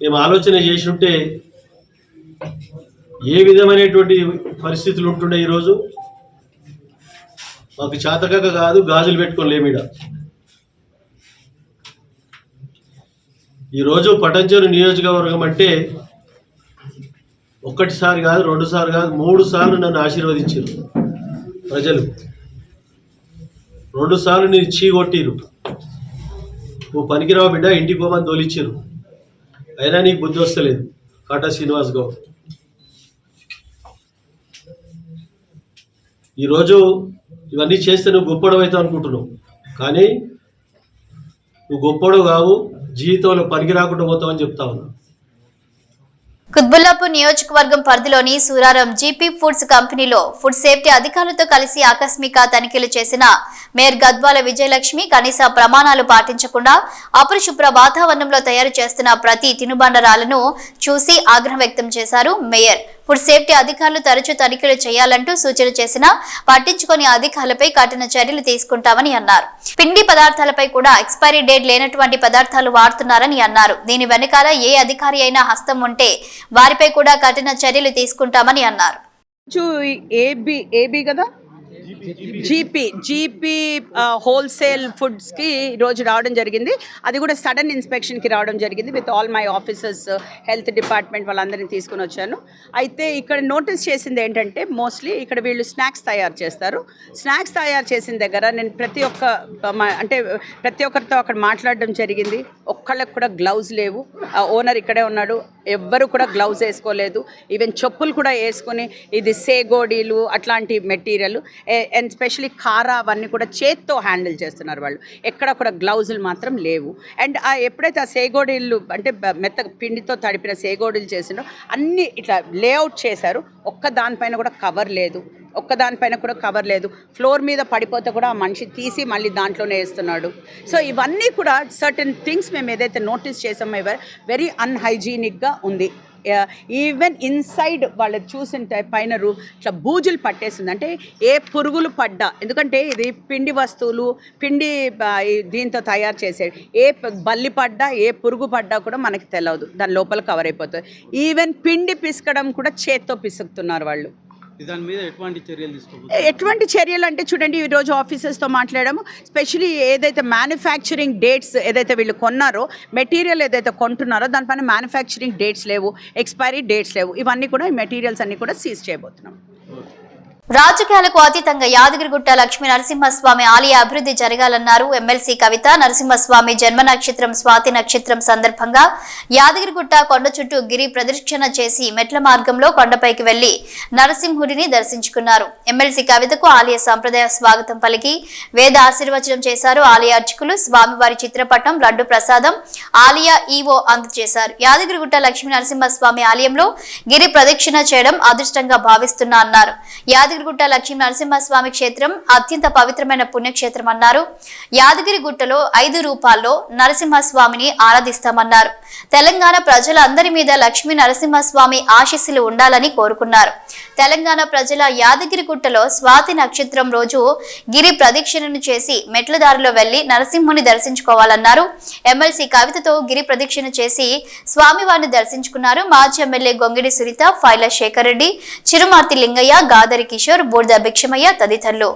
మేము ఆలోచన చేసి ఉంటే ఏ విధమైనటువంటి పరిస్థితులు ఉంటుండే ఈరోజు మాకు చేతకాక కాదు, గాజులు పెట్టుకోలేమిడ. ఈరోజు పటంచెరు నియోజకవర్గం అంటే ఒక్కటిసారి కాదు, 2 సార్లు కాదు, 3 సార్లు నన్ను ఆశీర్వదించారు ప్రజలు. 2 సార్లు నేను చీగొట్టిరు, నువ్వు పనికిరావు బిడ్డ ఇంటికి పోమని తోలిచ్చారు. అయినా నీకు బుద్ధి వస్తలేదు కాటా శ్రీనివాస్ గౌడ్. ఈరోజు ఇవన్నీ చేస్తే నువ్వు గొప్పడు అవుతావు అనుకుంటున్నావు, కానీ నువ్వు గొప్పడు కావు, జీవితంలో పనికి రాకుండా పోతావని చెప్తా ఉన్నా. కుత్బుల్లాపూర్ నియోజకవర్గం పరిధిలోని సూరారం జీపీ ఫుడ్స్ కంపెనీలో ఫుడ్ సేఫ్టీ అధికారులతో కలిసి ఆకస్మిక తనిఖీలు చేసిన మేయర్ గద్వాల విజయలక్ష్మి కనీస ప్రమాణాలు పాటించకుండా అపరిశుభ్ర వాతావరణంలో తయారు చేస్తున్న ప్రతి తినుబండరాలను చూసి ఆగ్రహం వ్యక్తం చేశారు మేయర్. ఫుడ్ సేఫ్టీ అధికారులు తరచూ తనిఖీలు చేయాలంటూ సూచన చేసినా పట్టించుకొని అధికారులపై కఠిన చర్యలు తీసుకుంటామని అన్నారు. పిండి పదార్థాలపై కూడా ఎక్స్పైరీ డేట్ లేనటువంటి పదార్థాలు వాడుతున్నారని అన్నారు. దీని వెనకాల ఏ అధికారి అయినా హస్తం ఉంటే వారిపై కూడా కఠిన చర్యలు తీసుకుంటామని అన్నారు. జీపీ హోల్సేల్ ఫుడ్స్కి ఈరోజు రావడం జరిగింది. అది కూడా సడన్ ఇన్స్పెక్షన్కి రావడం జరిగింది. With all my officers, health department వాళ్ళందరినీ తీసుకుని వచ్చాను. అయితే ఇక్కడ నోటీస్ చేసింది ఏంటంటే మోస్ట్లీ ఇక్కడ వీళ్ళు స్నాక్స్ తయారు చేస్తారు. స్నాక్స్ తయారు చేసిన దగ్గర నేను ప్రతి ఒక్కరితో అక్కడ మాట్లాడడం జరిగింది. ఒక్కళ్ళకి కూడా గ్లౌజ్ లేవు. ఓనర్ ఇక్కడే ఉన్నాడు, ఎవ్వరు కూడా గ్లౌజ్ వేసుకోలేదు. ఈవెన్ చెప్పులు కూడా వేసుకొని ఇది సేగోడీలు అట్లాంటి మెటీరియల్ అండ్ స్పెషలీ కారా అవన్నీ కూడా చేత్తో హ్యాండిల్ చేస్తున్నారు వాళ్ళు. ఎక్కడ కూడా గ్లౌజులు మాత్రం లేవు. అండ్ ఎప్పుడైతే ఆ సేగోడీలు అంటే మెత్త పిండితో తడిపిన సేగోడీలు చేసినో అన్నీ ఇట్లా లేఅవుట్ చేశారు. ఒక్క దానిపైన కూడా కవర్ లేదు. ఫ్లోర్ మీద పడిపోతే కూడా ఆ మనిషి తీసి మళ్ళీ దాంట్లోనే వేస్తున్నాడు. సో ఇవన్నీ కూడా సర్టన్ థింగ్స్ మేము ఏదైతే నోటీస్ చేసామో వెరీ అన్హైజీనిక్గా ఉంది. ఈవెన్ ఇన్సైడ్ వాళ్ళు చూసింటే పైన ఇట్లా బూజులు పట్టేస్తుంది. అంటే ఏ పురుగులు పడ్డా, ఎందుకంటే ఇది పిండి వస్తువులు, పిండి దీంతో తయారు చేసేది, ఏ బల్లి పడ్డా ఏ పురుగు పడ్డా కూడా మనకి తెలియదు, దాని లోపల కవర్ అయిపోతుంది. ఈవెన్ పిండి పిసకడం కూడా చేత్తో పిసుకుతున్నారు వాళ్ళు. దాని మీద ఎటువంటి చర్యలు అంటే చూడండి, ఈరోజు ఆఫీసర్స్తో మాట్లాడాము. స్పెషలీ ఏదైతే మ్యానుఫ్యాక్చరింగ్ డేట్స్ ఏదైతే వీళ్ళు కొన్నారో, మెటీరియల్ ఏదైతే కొంటున్నారో దానిపైన మ్యానుఫ్యాక్చరింగ్ డేట్స్ లేవు, ఎక్స్పైరీ డేట్స్ లేవు. ఇవన్నీ కూడా ఈ మెటీరియల్స్ అన్నీ కూడా సీజ్ చేయబోతున్నాం. రాజకీయాలకు అతీతంగా యాదగిరిగుట్ట లక్ష్మీ నరసింహస్వామి ఆలయ అభివృద్ధి జరగాలన్నారు ఎమ్మెల్సీ కవిత. నరసింహస్వామి జన్మ నక్షత్రం స్వాతి నక్షత్రం సందర్భంగా యాదగిరిగుట్ట కొండ చుట్టూ గిరి ప్రదక్షిణ చేసి మెట్ల మార్గంలో కొండపైకి వెళ్లి నరసింహుడిని దర్శించుకున్నారు. ఎమ్మెల్సీ కవితకు ఆలయ సంప్రదాయ స్వాగతం పలికి వేద ఆశీర్వచనం చేశారు. ఆలయ అర్చకులు స్వామివారి చిత్రపటం, లడ్డు ప్రసాదం ఆలయ ఈవో అందజేశారు. యాదగిరిగుట్ట లక్ష్మీ నరసింహస్వామి ఆలయంలో గిరి ప్రదక్షిణ చేయడం అదృష్టంగా భావిస్తున్నా అన్నారు. యాదగిరిగుట్ట లక్ష్మీ నరసింహస్వామి క్షేత్రం అత్యంత పవిత్రమైన పుణ్యక్షేత్రం అన్నారు. యాదగిరిగుట్టలో 5 రూపాల్లో నరసింహస్వామిని ఆరాధిస్తామన్నారు. తెలంగాణ ప్రజలందరి మీద లక్ష్మీ నరసింహస్వామి ఆశీస్సులు ఉండాలని కోరుకున్నారు. తెలంగాణ ప్రజల యాదగిరిగుట్టలో స్వాతి నక్షత్రం రోజు గిరి ప్రదక్షిణను చేసి మెట్ల దారిలో వెళ్లి నరసింహుని దర్శించుకోవాలన్నారు. ఎమ్మెల్సీ కవితతో గిరి ప్రదక్షిణ చేసి స్వామివారిని దర్శించుకున్నారు. మాజీ ఎమ్మెల్యే గొంగిడి సునీత, ఫైల శేఖర్ రెడ్డి, చిరుమార్తి లింగయ్య, గాదరి కిషోర్, బూర్ద భిక్షమయ్య తదితరులు.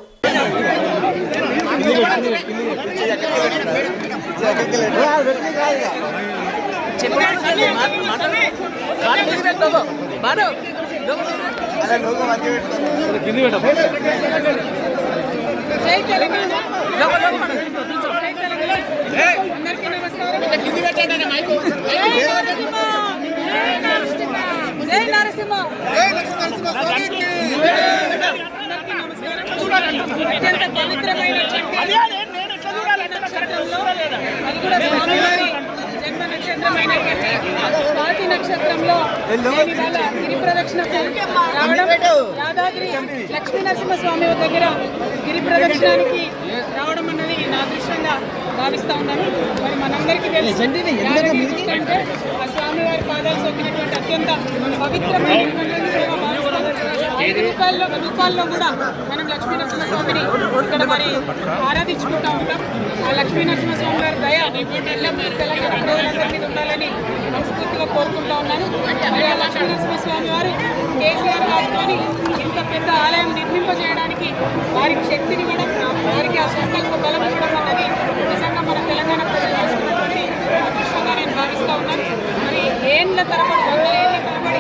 అత్యంత పవిత్రమైన అది కూడా స్వామివారి జన్మ నక్షత్రం కేంద్రమైనటువంటి స్వాతి నక్షత్రంలో నేను ఇవాళ గిరి ప్రదక్షిణకు రావడం, యాదాద్రి లక్ష్మీ నరసింహస్వామి దగ్గర గిరి ప్రదక్షిణానికి రావడం అన్నది నా అదృష్టంగా భావిస్తా ఉన్నాను. మరి మనందరికీ తెలుసు యాదగిరి అంటే ఆ స్వామివారి పాదాలు సోకినటువంటి అత్యంత పవిత్రమైనటువంటి సేవ భావిస్తాం. 5 రూపాయల్లో కూడా మనం లక్ష్మీ నరసింహస్వామిని ఇక్కడ మరి ఆరాధించుకుంటూ ఉంటాం. ఆ లక్ష్మీ నరసింహస్వామి గారి దయ తెలంగాణ ప్రజలందరి మీద ఉండాలని మనస్ఫూర్తిగా కోరుకుంటా ఉన్నాను. మరి ఆ లక్ష్మీ నరసింహస్వామి వారు కేసీఆర్ గారితో ఇంత పెద్ద ఆలయం నిర్మింపజేయడానికి వారికి శక్తిని కూడా, వారికి ఆ సంకల్ప బలం ఇవ్వడం అన్నది నిజంగా మన తెలంగాణ ప్రజలు చేసుకున్నటువంటి అదృష్టంగా నేను భావిస్తూ ఉన్నాను. మరి ఏళ్ళ తరబడి, 100 ఏళ్ళ తరబడి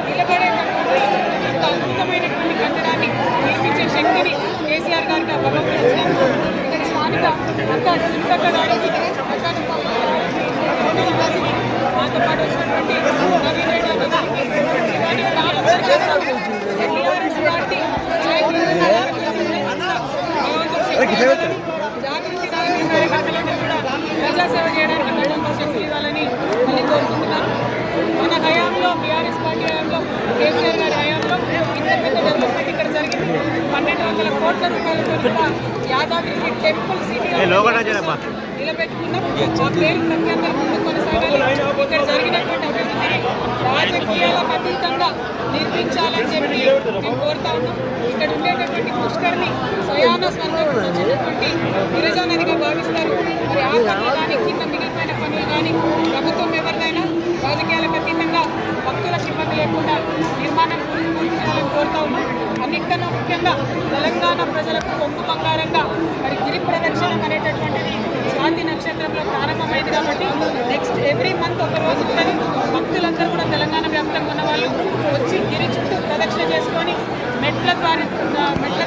నిలబడేటటువంటి ఇంత అద్భుతమైనటువంటి కట్టడాన్ని నిర్మించే శక్తిని కేసీఆర్ గారికి ఆ భగవంతుడు ఇచ్చినందుకు ఇక్కడ స్థానిక గారికి మాతో పాటు వచ్చినటువంటి నవీన్ రెడ్డి గారికి టీఆర్ఎస్ పార్టీ జాగృతి కార్యకర్తలను కూడా ప్రజాసేవ చేయడానికి మేడంతో శక్తి ఇవ్వాలని మళ్ళీ కోరుకుంటున్నాను. మన హయాంలో, బీఆర్ఎస్ పార్టీ హయాంలో, కేసీఆర్ గారి హయాంలో ఇంత పెద్ద డెవలప్మెంట్ ఇక్కడ జరిగింది. 1200 కోట్ల రూపాయలతో కూడా యాదాద్రి టెంపుల్ సిటీ నిలబెట్టుకున్నాం. ఆ పేరు ప్రతి అందరి ముందు కొనసాగాలి. ఇక్కడ జరిగినటువంటి అభివృద్ధిని రాజకీయాలకు అతీతంగా నిర్మించాలని చెప్పి మేము కోరుతా ఉన్నాం. ఇక్కడ ఉండేటటువంటి పుష్కరిని స్వయాన స్వర్గంలో వచ్చినటువంటి గిరిజానదిగా భావిస్తారు. మరి ఆ పనులు కానీ, కింద మిగిలిపోయిన పనులు కానీ ప్రభుత్వం ఎవరిదైనా రాజకీయాలకు అతీతంగా భక్తులకు ఇబ్బంది లేకుండా నిర్మాణం పూర్తి చేయాలని కోరుతా ఉన్నాం. అన్నింటికన్నా ముఖ్యంగా తెలంగాణ ప్రజలకు కొంగు బంగారంగా మరి గిరి ప్రదక్షిణం అనేటటువంటిది స్వాతి నక్షత్రంలో ప్రారంభమైంది కాబట్టి నెక్స్ట్ ఎవ్రీ మంత్ ఒక రోజు ఉంటుంది. భక్తులందరూ కూడా తెలంగాణ వ్యాప్తంగా ఉన్న వాళ్ళు వచ్చి గిరి చుట్టూ ప్రదక్షిణ చేసుకొని మెట్ల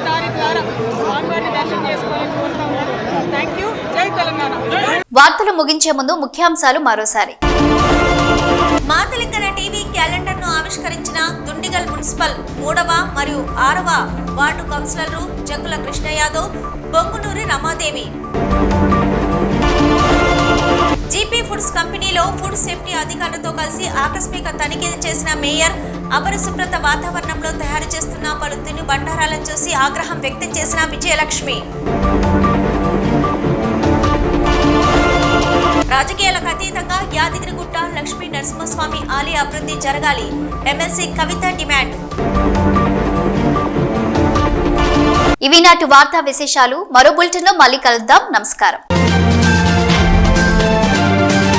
దారి ద్వారా స్వామివారిని దర్శనం చేసుకోవాలని కోరుతా ఉన్నారు. Thank you. జై తెలంగాణ. వార్తలు ముగించే ముందు ముఖ్యాంశాలు మరోసారి. మాతలింగన టీవీ క్యాలెండర్ను ఆవిష్కరించిన దుండిగల్ మున్సిపల్ 3వ మరియు 6వ వార్డు కౌన్సిలర్లు జంగుల కృష్ణ యాదవ్, బొంగునూరి రమాదేవి. జీపీ ఫుడ్స్ కంపెనీలో ఫుడ్ సేఫ్టీ అధికారులతో కలిసి ఆకస్మిక తనిఖీ చేసిన మేయర్ అపరిశుభ్రత వాతావరణంలో తయారు చేస్తున్న పలు తిను బండారాలను చూసి ఆగ్రహం వ్యక్తం చేసిన విజయలక్ష్మి. రాజకీయాలకు అతీతంగా యాదగిరిగుట్ట లక్ష్మీ నరసింహస్వామి ఆలయ అభివృద్ధి జరగాలి, ఎమ్మెల్సీ కవిత డిమాండ్. ఇవి నాటి వార్తా విశేషాలు. మరో బులెటిన్లో మళ్ళీ కలుద్దాం. నమస్కారం.